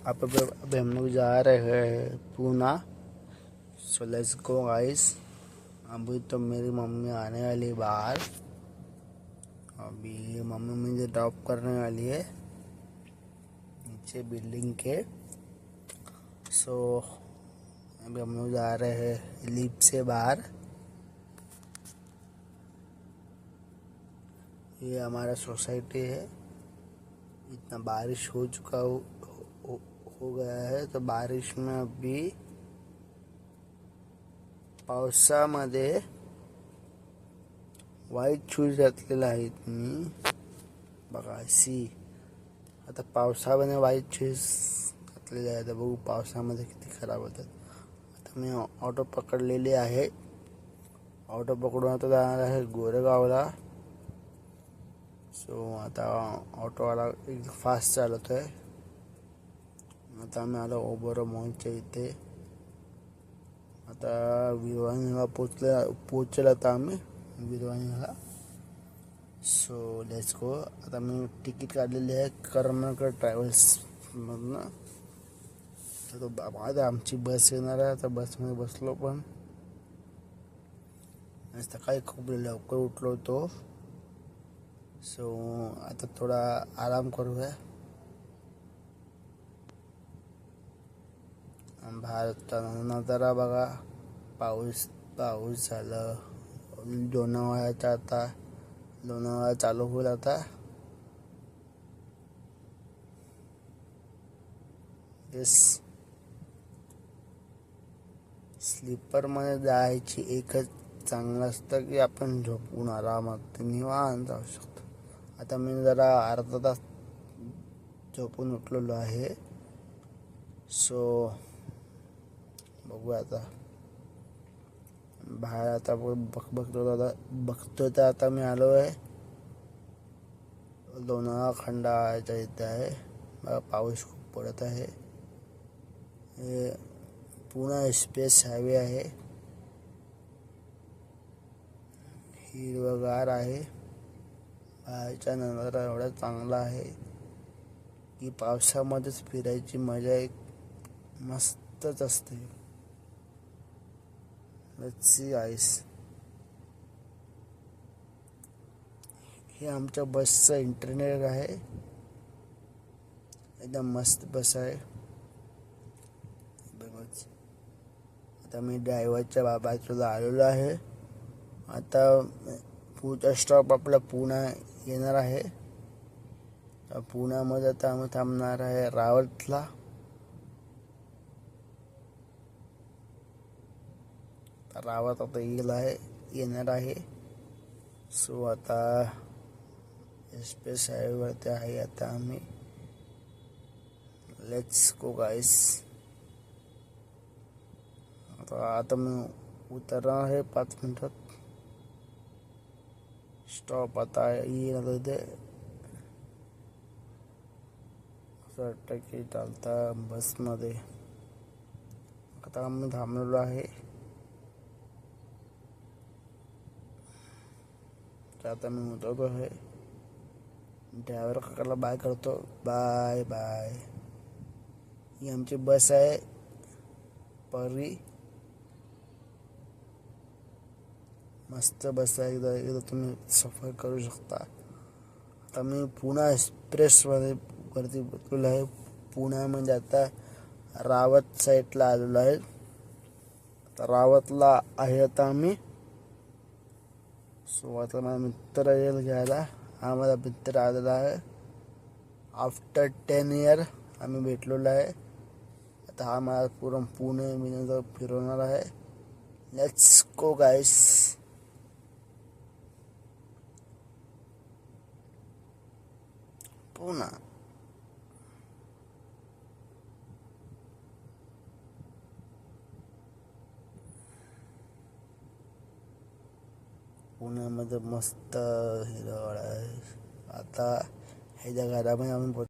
अभी हम लोग जा रहे हैं Poona. So let's go guys. अभी तो मेरी मम्मी आने वाली है बाहर। अभी मम्मी मुझे ड्रॉप करने वाली है नीचे बिल्डिंग के। सो अभी हम लोग जा रहे हैं लिफ्ट से बाहर। ये हमारा सोसाइटी है। इतना बारिश हो चुका हो गया है, तो बारिश में अभी पावसामध्ये व्हाईट शूज घातलेला आहेत मी बघा आता पावसामध्ये व्हाईट शूज घातलेले आहेत. बघू पावसामध्ये किती खराब होतात. आता मी ऑटो पकडलेली आहे. ऑटो पकडून आता जाणार आहे गोरेगावला. सो आता ऑटोवाला एक फास्ट चालवतोय. आता आम्ही आलो ओबरो मॉलच्या इथे. आता विरवाणीला पोचला आता आम्ही विरवाणीला. So let's go. आता मी तिकीट काढलेली आहे कर्नाटक ट्रॅव्हल्स मधनं. आता आमची बस येणार आहे. आता बसमध्ये बसलो पण सकाळी खूप लवकर उठलो होतो. सो आता थोडा आराम करूया. बाहेरचा नजारा बघा. पाऊस झालं. लोणावळ्याचा आता लोणावळा चालू होईल आता. स्लीपरमध्ये जायची एकच चांगलं असतं की आपण झोपून आरामात निवांत जाऊ शकतो. आता मी जरा अर्धा तास झोपून उठलेलो आहे. सो बघूया आता बाहेर. आता बघतो तर आता मी आलो आहे लोणावळा खंडाळ्याच्या इथे आहे. पाऊस खूप पडत आहे. हे पुणा एक्सप्रेस हायवे आहे. हिरवगार आहे. बाहेरचा नजारा एवढा चांगला आहे की पावसामध्येच फिरायची मजा एक मस्तच असते. Let's see guys. हे आमच्या बसचं इंटरनेट आहे. एकदम मस्त बस आहे. आता मी ड्रायव्हरच्या बाजूला आलेलो आहे. आता पुढचा स्टॉप आपला पुणा येणार आहे. पुण्यामध्ये आता आम्ही थांबणार आहे रावतला. रावत आता येणार आहे. सो आता एक्सप्रेस हायवेवरती आहे आता आम्ही. Let's go guys. आता मी उतरणार आहे 5 मिनिटात. स्टॉप आता येईल इथे. असं वाटतं की चालता बसमध्ये. आता आम्ही थांबलेलो आहे. आता मी उतरतो आहे. ड्रायव्हर काकाला बाय करतो. Bye bye. ही आमची बस आहे परी. मस्त बस आहे. एकदा तुम्ही सफर करू शकता. आता मी पुणा एक्सप्रेसमध्ये वरती बसलेलो आहे. पुण्यामध्ये आता रावत साईडला आलेलो आहे. आता रावतला आहे आता आम्ही. सो आता माझा मित्र येईल घ्यायला. हा माझा मित्र आलेला आहे. आफ्टर 10 years आम्ही भेटलेलो आहे. आता हा मला पूर्ण पुणे फिरवणार आहे. Let's go guys. पुणा. पुण्यामध्ये मस्त हिरवळ आहे. आता ह्याच्या घरामध्ये आम्ही